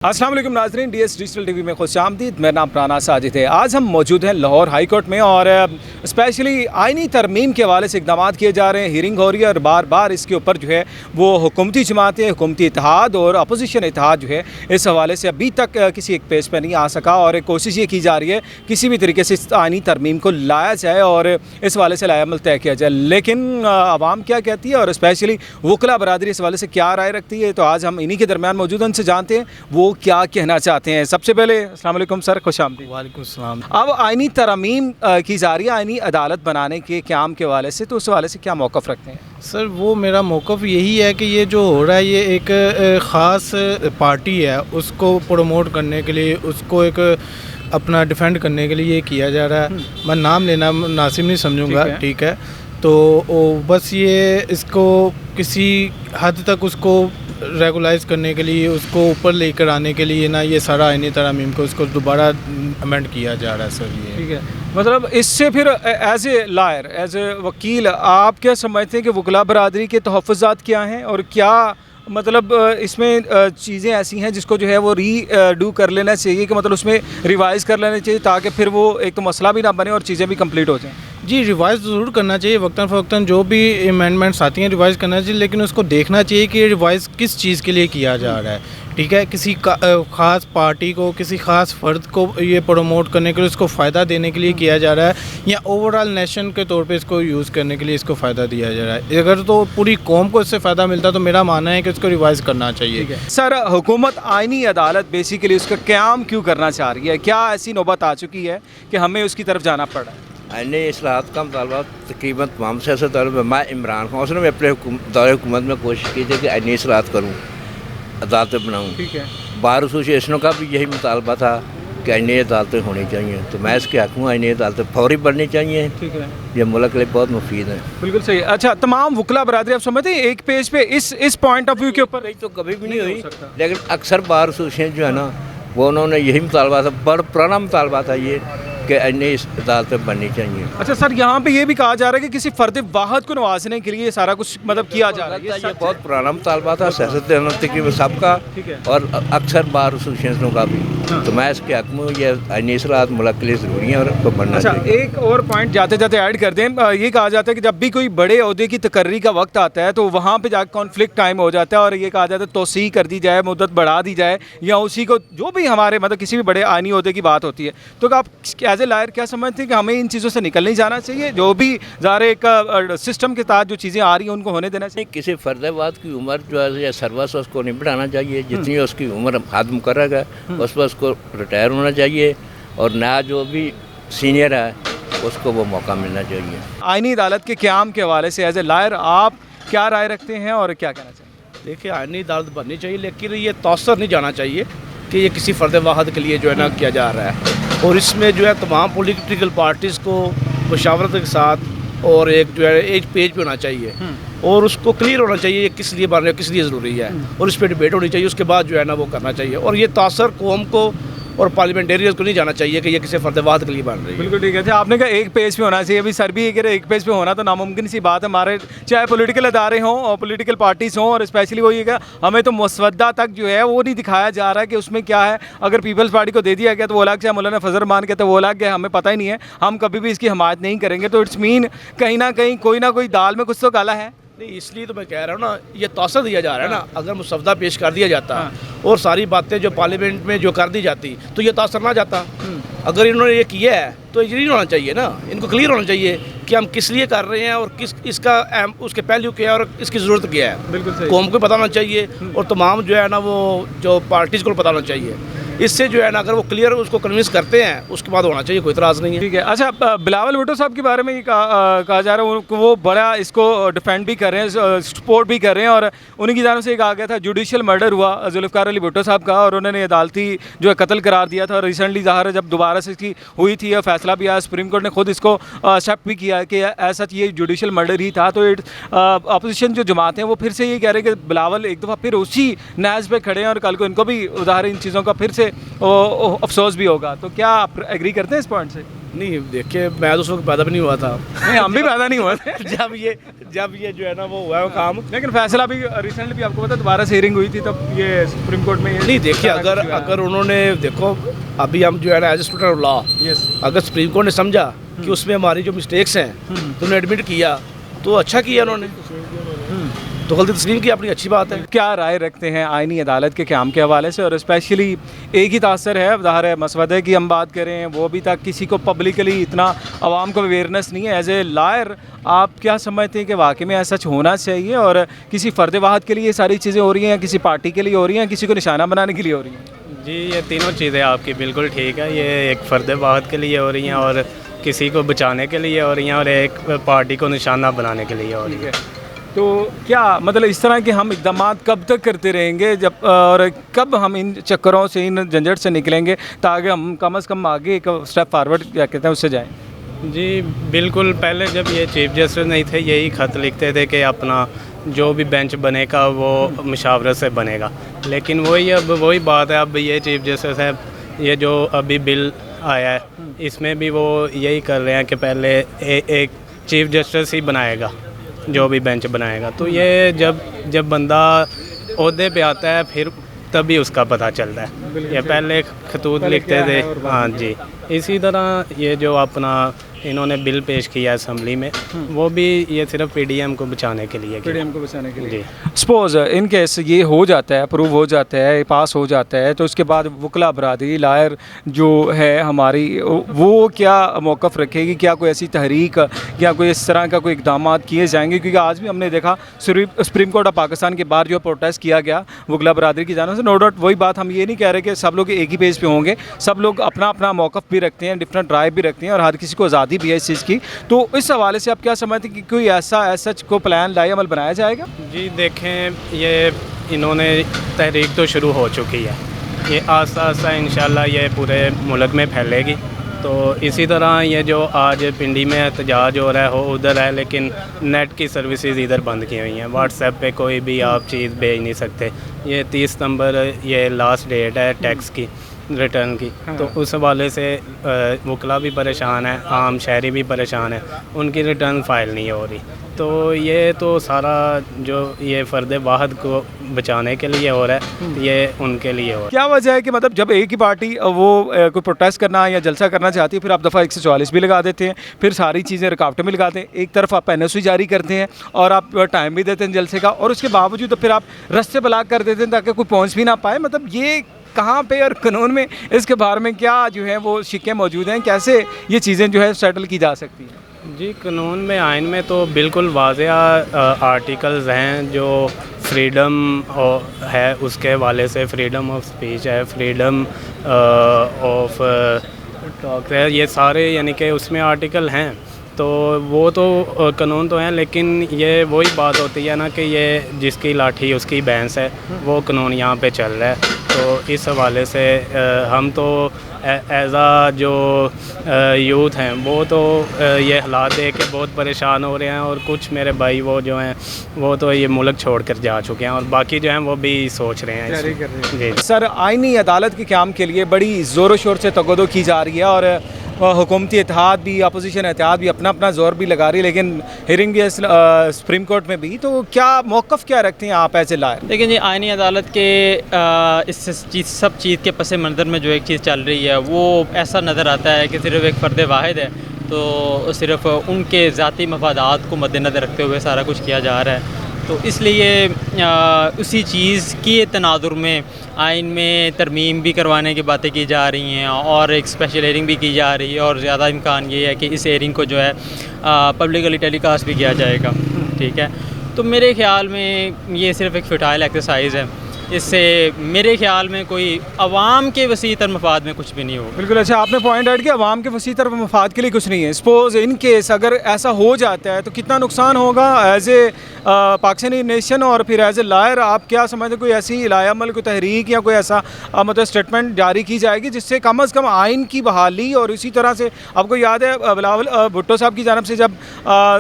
अस्सलाम वालेकुम नाज़रीन, DS डिजिटल टीवी में खुशामदीद। मेरा नाम राना साजिद है। आज हम मौजूद हैं लाहौर हाई कोर्ट में और स्पेशली आइनी तरमीम के हवाले से इक़दाम किए जा रहे हैं। हियरिंग हो रही है और बार बार इसके ऊपर जो है वो हुकूमती जमातें, हुकूमती इत्तेहाद और अपोजिशन इत्तेहाद जो है इस हवाले से अभी तक किसी एक पेज पर नहीं आ सका और कोशिश ये की जा रही है किसी भी तरीके से इस आइनी तरमीम को लाया जाए और इस हवाले से लायामल तय किया जाए। लेकिन आवाम क्या कहती है और स्पेशली वकला बरादरी इस हवाले से क्या राय रखती है, तो आज हम इन्हीं के दरमियान मौजूद उनसे जानते हैं वो क्या कहना चाहते हैं। सबसे पहले अस्सलाम वालेकुम सर, खुशामदीद। वालेकुम सलाम। अब आइनी तरमीम की जा रही है आइनी अदालत बनाने के क़याम के हवाले से, तो उस हवाले से क्या मौक़िफ़ रखते हैं? सर वो मेरा मौक़िफ़ यही है कि ये जो हो रहा है ये एक ख़ास पार्टी है, उसको प्रमोट करने के लिए, उसको एक अपना डिफेंड करने के लिए ये किया जा रहा है। मैं नाम लेना मुनासिब नहीं समझूंगा, ठीक है? तो बस ये इसको किसी हद तक उसको रेगुलाइज करने के लिए, उसको ऊपर लेकर आने के लिए ना, ये सारा आइनी तरमीम को उसको दोबारा अमेंड किया जा रहा है सर। ये ठीक है, मतलब इससे फिर as a lawyer, as a वकील, आप क्या समझते हैं कि वकला बरादरी के तहफ़्फ़ुज़ात क्या हैं और क्या मतलब इसमें चीज़ें ऐसी हैं जिसको जो है वो डू कर लेना चाहिए, कि मतलब उसमें रिवाइज़ कर लेना चाहिए ताकि फिर वो एक तो मसला भी ना बने और चीज़ें भी कंप्लीट हो जाएं? जी, रिवाइज़ ज़रूर करना चाहिए, वक्तन फ़वक्तन जो भी अमेंडमेंट्स आती हैं रिवाइज़ करना चाहिए, लेकिन उसको देखना चाहिए कि रिवाइज़ किस चीज़ के लिए किया जा रहा है। ठीक है, किसी ख़ास पार्टी को, किसी ख़ास फ़र्द को ये प्रमोट करने के लिए, उसको फ़ायदा देने के लिए किया जा रहा है, या ओवरऑल नेशन के तौर पे इसको यूज़ करने के लिए इसको फ़ायदा दिया जा रहा है। अगर तो पूरी कौम को इससे फ़ायदा मिलता तो मेरा मानना है कि इसको रिवाइज़ करना चाहिए। सर, हुकूमत आइनी अदालत बेसिकली उसका क़याम क्यों करना चाह रही है? क्या ऐसी नौबत आ चुकी है कि हमें उसकी तरफ जाना पड़ रहा है? आइनी इस्लाहत का मुतालबा तकरीबन तमाम सियासतदानों में, मैं इमरान खान उसने मैं अपने दौरे हुकूमत में कोशिश की थी कि आइनी इस्लाहत करूँ, अदालतें बनाऊँ। ठीक है, बार एसोसिएशनों का भी यही मुतालबा था कि आइनी अदालतें होनी चाहिए, तो मैं इसके हक़ हूँ। आइनी अदालतें फौरी बननी चाहिए। ठीक है, ये मुल्क के लिए बहुत मुफीद है। बिल्कुल सही। अच्छा, तमाम वकला बरादरी आप समझते हैं एक पेज पे इस पॉइंट ऑफ व्यू के ऊपर नहीं तो कभी भी नहीं हुई, लेकिन अक्सर बार एसोसिएशन जो है ना, वो उन्होंने यही मुतालबा था, बड़ा पुराना मुतालबा था ये कि आइनी अदालतें बननी चाहिए। अच्छा सर, यहाँ पे ये भी कहा जा रहा है कि किसी फ़र्द वाहद को नवाजने के लिए सारा कुछ मतलब किया जा रहा है। ये बहुत पुराना मुतालबा था सियासत की सबका, और अक्सर बार एसोसिएशनों का भी। तो मैं इसके हक़ में, ये आइनी इस्लाहत मुल्क के लिए ज़रूरी है और उसको बनना अच्छा, चाहिए। एक और पॉइंट जाते जाते ऐड कर दें। ये कहा जाता है कि जब भी कोई बड़े ओहदे की तकर्री का वक्त आता है तो वहाँ पे जाकर कॉन्फ्लिक्ट टाइम हो जाता है और ये कहा जाता है तोसी कर दी जाए, मुद्दत बढ़ा दी जाए, या उसी को जो भी हमारे मतलब किसी भी बड़े आइनी ओहदे की बात होती है। तो आप एज ए लायर क्या समझते हैं कि हमें इन चीज़ों से निकल नहीं जाना चाहिए? जो भी ज़ाहिर एक सिस्टम के तहत जो चीज़ें आ रही हैं उनको होने देना चाहिए? किसी फ़र्दवाद की उम्र जो है या सर्वस उसको नहीं बढ़ाना चाहिए। जितनी उसकी उम्र हद मुकर्रर है उस पर उसको रिटायर होना चाहिए, और नया जो भी सीनियर है उसको वो मौका मिलना चाहिए। आइनी अदालत के क़याम के हवाले से एज ए लायर आप क्या राय रखते हैं और क्या कहना चाहिए? देखिए, आइनी अदालत बननी चाहिए, लेकिन ये तौसर नहीं जाना चाहिए कि ये किसी फ़र्द वाहद के लिए जो है ना किया जा रहा है। और इसमें जो है तमाम पॉलिटिकल पार्टीज़ को मुशावरत के साथ और एक जो है एक पेज पे होना चाहिए और उसको क्लियर होना चाहिए ये किस लिए बन रहा है, किस लिए ज़रूरी है, और इस पर डिबेट होनी चाहिए। उसके बाद जो है ना वो करना चाहिए, और ये तासर कौम को और पार्लियामेंटेरियंस को नहीं जाना चाहिए कि ये किसी फ़र्दवाद के लिए बन रही है। बिल्कुल ठीक है। अच्छा, आपने कहा एक पेज पे होना चाहिए। अभी सर भी कह रहे एक पेज पे होना तो नामुमकिन सी बात है। हमारे चाहे पॉलिटिकल अदारे हों और पॉलिटिकल पार्टीज़ हों, और स्पेशली वो ये कि हमें तो मसवदा तक जो है वो नहीं दिखाया जा रहा है कि उसमें क्या है। अगर पीपल्स पार्टी को दे दिया गया तो वो अलग, चाहे मौलाना फजल रहमान कहते वो अलग है, हमें पता ही नहीं है, हम कभी भी इसकी हमायत नहीं करेंगे। तो इट्स मीन कहीं ना कहीं कोई ना कोई दाल में कुछ तो काला है। नहीं, इसलिए तो मैं कह रहा हूँ ना, ये तौसर दिया जा रहा है ना। अगर मुसवदा पेश कर दिया जाता और सारी बातें जो पार्लियामेंट में जो कर दी जाती तो ये तौसर ना जाता। अगर इन्होंने ये किया है तो ये नहीं होना चाहिए ना, इनको क्लियर होना चाहिए कि हम किस लिए कर रहे हैं और किस इसका उसके पहलू क्या है और इसकी ज़रूरत क्या है। बिल्कुल सही। कौम को पता होना चाहिए और तमाम जो है ना वो जो पार्टीज़ को पता होना चाहिए। इससे जो है ना अगर वो क्लियर उसको कन्विंस करते हैं उसके बाद होना चाहिए, कोई इतराज़ नहीं है। ठीक है। अच्छा, बिलावल भुट्टो साहब के बारे में ये कहा जा रहा है वो बड़ा इसको डिफेंड भी कर रहे हैं, सपोर्ट भी कर रहे हैं, और उन्हीं की जानब से कहा गया था जुडिशल मर्डर हुआ जुल्फ़िकार अली भुट्टो साहब का और उन्होंने अदालती जो है कत्ल करार दिया था। और रिसेंटली ज़ाहिर है जब दोबारा से इसकी हुई थी या फैसला भी आया, सुप्रीम कोर्ट ने खुद इसको एक्सेप्ट भी किया कि ऐसा ये जुडिशल मर्डर ही था। तो अपोजिशन जो जमात हैं वो फिर से ये कह रहे हैं कि बिलावल एक दफ़ा फिर उसी नैज पे खड़े हैं और कल को इनको भी ज़ाहिर इन चीज़ों का फिर से अफसोस भी होगा। तो क्या आप एग्री करते हैं इस पॉइंट से? नहीं देखिए, मैं तो उस वक्त पैदा भी नहीं हुआ था नहीं, हम भी पैदा नहीं हुए थे। जब ये जो है ना वो हुआ है वो काम। लेकिन फैसला भी रिसेंटली भी आपको पता है दोबारा से हियरिंग हुई थी, तब ये सुप्रीम कोर्ट में ये नहीं देखिए, अगर उन्होंने देखो अभी हम जो है ना as a student of law, yes अगर सुप्रीम कोर्ट ने समझा कि उसमें हमारी जो मिस्टेक्स हैं तो उन्होंने एडमिट किया, तो अच्छा किया उन्होंने, तो गलती तस्लीम की अपनी अच्छी बात है। क्या राय रखते हैं आईनी अदालत के क़याम के हवाले से, और स्पेशली एक ही तासर है ज़ाहिर है मसवदे की हम बात करें, वो अभी तक किसी को पब्लिकली इतना आवाम को अवेयरनेस नहीं है। एज ए लॉयर आप क्या समझते हैं कि वाकई में ऐसा होना चाहिए, और किसी फ़र्द वाहद के लिए ये सारी चीज़ें हो रही हैं, किसी पार्टी के लिए हो रही हैं, किसी को निशाना बनाने के लिए हो रही हैं? जी, ये तीनों चीज़ें आपकी बिल्कुल ठीक है। ये एक फ़र्द वाहद के लिए हो रही हैं, और किसी को बचाने के लिए हो रही हैं, और एक पार्टी को निशाना बनाने के लिए हो रही है। तो क्या मतलब इस तरह के हम इक़दाम कब तक करते रहेंगे, जब और कब हम इन चक्करों से, इन झंझट से निकलेंगे, ताकि हम कम से कम आगे एक स्टेप फारवर्ड क्या कहते हैं उससे जाएं? जी बिल्कुल, पहले जब ये चीफ जस्टिस नहीं थे यही ख़त लिखते थे कि अपना जो भी बेंच बनेगा वो मुशावरत से बनेगा, लेकिन अब वही बात है। अब ये चीफ जस्टिस है, ये जो अभी बिल आया है इसमें भी वो यही कर रहे हैं कि पहले एक चीफ जस्टिस ही बनाएगा जो भी बेंच बनाएगा। तो ये जब बंदा ओहदे पे आता है फिर तभी उसका पता चलता है। ये पहले खतूत लिखते थे। हाँ जी, इसी तरह ये जो अपना इन्होंने बिल पेश किया असम्बली में, वो भी ये सिर्फ पीडीएम को बचाने के लिए, पीडीएम को बचाने के लिए। जी, सपोज इन केस ये हो जाता है, अप्रूव हो जाता है, पास हो जाता है, तो उसके बाद वकला बरादरी, लायर जो है हमारी, वो क्या मौक़िफ़ रखेगी? क्या कोई ऐसी तहरीक या कोई इस तरह का कोई इक़दाम किए जाएंगे? क्योंकि आज भी हमने देखा सुप्रीम कोर्ट ऑफ पाकिस्तान के बाहर जो प्रोटेस्ट किया गया वकला बरादरी की जानिब से, नो डाउट वही बात, हम ये नहीं कह रहे कि सब लोग एक ही पेज पे होंगे, सब लोग अपना अपना मौक़िफ़ भी रखते हैं, डिफरेंट राय भी रखते हैं, और हर किसी को आज़ादी भी है इस चीज़ की। तो इस हवाले से आप क्या समझते हैं कि कोई ऐसा को प्लान लाई अमल बनाया जाएगा? जी देखें, ये इन्होंने तहरीक तो शुरू हो चुकी है, ये आस्ता आस्ता इंशाल्लाह ये पूरे मुल्क में फैलेगी। तो इसी तरह ये जो आज पिंडी में एहतजाज हो रहा है हो उधर है, लेकिन नेट की सर्विसेज इधर बंद की हुई हैं। व्हाट्सएप पे कोई भी आप चीज़ भेज नहीं सकते। ये 30 सितंबर ये लास्ट डेट है टैक्स की रिटर्न की। तो उस हवाले से वकला भी परेशान है, आम शहरी भी परेशान है, उनकी रिटर्न फाइल नहीं हो रही। तो ये तो सारा जो ये फ़र्द वाहद को बचाने के लिए हो रहा है, ये उनके लिए हो रहा है। क्या वजह है कि मतलब जब एक ही पार्टी वो कोई प्रोटेस्ट करना या जलसा करना चाहती है, फिर आप दफ़ा 144 भी लगा देते हैं, फिर सारी चीज़ें रुकावटें भी लगाते हैं, एक तरफ आप एनओसी जारी करते हैं और आप टाइम भी देते हैं जलसे का, और उसके बावजूद तो फिर आप रास्ते ब्लॉक कर देते हैं ताकि कोई पहुँच भी ना पाए। मतलब ये कहाँ पे और कानून में इसके बारे में क्या जो है वो शिक्के मौजूद हैं, कैसे ये चीज़ें जो है सेटल की जा सकती हैं? जी, कानून में, आइन में तो बिल्कुल वाज़ेह आर्टिकल्स हैं जो फ्रीडम है, उसके हवाले से फ्रीडम ऑफ स्पीच है, फ्रीडम ऑफ टॉक है, ये सारे यानी कि उसमें आर्टिकल हैं। तो वो तो कानून तो हैं, लेकिन ये वही बात होती है ना कि ये जिसकी लाठी उसकी भैंस है, वो कानून यहाँ पे चल रहा है। तो इस हवाले से हम तो एज़ आ जो यूथ हैं वो तो ये हालात देख के बहुत परेशान हो रहे हैं, और कुछ मेरे भाई वो जो हैं वो तो ये मुल्क छोड़ कर जा चुके हैं, और बाकी जो हैं वो भी सोच रहे हैं। जी सर, आईनी अदालत के क़याम के लिए बड़ी ज़ोर शोर से तगदो की जा रही है, और हुकूमती इत्तेहाद भी, अपोजिशन इत्तेहाद भी अपना अपना ज़ोर भी लगा रही है, लेकिन हियरिंग भी सुप्रीम कोर्ट में भी। तो क्या मौक़िफ़ क्या रखते हैं आप ऐसे लायर? लेकिन ये आईनी अदालत के इस सब चीज़ के पस मंज़र में जो एक चीज़ चल रही है वो ऐसा नज़र आता है कि सिर्फ एक फ़र्द वाहिद है, तो सिर्फ उनके ज़ाती मफादात को मद्देनज़र रखते हुए सारा कुछ किया जा रहा है। तो इसलिए उसी चीज़ के तनाजुर में आइन में तरमीम भी करवाने की बातें की जा रही हैं, और एक स्पेशल एयरिंग भी की जा रही है, और ज़्यादा इम्कान ये है कि इस एयरिंग को जो है पब्लिकली टेलीकास्ट भी किया जाएगा। ठीक है, तो मेरे ख़्याल में ये सिर्फ एक फटाइल एक्सरसाइज़ है, इससे मेरे ख्याल में कोई अवाम के वसी तर मफाद में कुछ भी नहीं होगा। बिल्कुल, अच्छा आपने पॉइंट ऐड किया, अवाम के वसी तर मफाद के लिए कुछ नहीं है। सपोज़ इन केस अगर ऐसा हो जाता है तो कितना नुकसान होगा एज ए पाकिस्तानी नेशन, और फिर एज ए लायर आप क्या समझते, कोई ऐसी लायामल कोई तहरीक या कोई ऐसा मतलब स्टेटमेंट जारी की जाएगी जिससे कम अज़ कम आइन की बहाली, और इसी तरह से आपको याद है बिलावल भुट्टो साहब की जानब से जब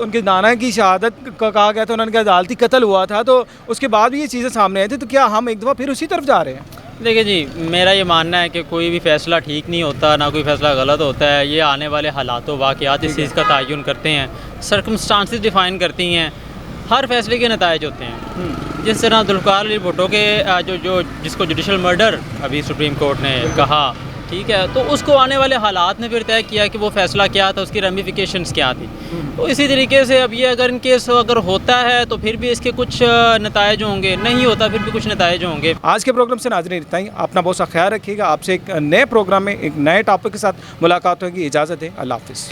उनके नाना की शहादत का कहा गया था, उन्होंने अदालती कत्ल हुआ था, तो उसके बाद भी ये चीज़ें सामने आई थी। तो क्या हम एक दफ़ा फिर उसी तरफ जा रहे हैं? देखिए जी, मेरा ये मानना है कि कोई भी फ़ैसला ठीक नहीं होता, ना कोई फ़ैसला गलत होता है। ये आने वाले हालातों वाक़यात इस चीज़ का तयन करते हैं, सर्कमस्टांसेस डिफ़ाइन करती हैं, हर फैसले के नताइज होते हैं। जिस तरह जुल्फ़िकार अली भुट्टो के जिसको जुडिशल मर्डर अभी सुप्रीम कोर्ट ने कहा, ठीक है, तो उसको आने वाले हालात ने फिर तय किया कि वो फ़ैसला क्या था, उसकी रेमिफिकेशंस क्या थी। तो इसी तरीके से अब ये अगर इन केस अगर होता है तो फिर भी इसके कुछ नताइज होंगे, नहीं होता फिर भी कुछ नताइज होंगे। आज के प्रोग्राम से नाज़रीन इतना ही। अपना बहुत सा ख्याल रखिएगा। आपसे एक नए प्रोग्राम में एक नए टॉपिक के साथ मुलाकात होगी। इजाज़त है, अल्लाह हाफ़िज़।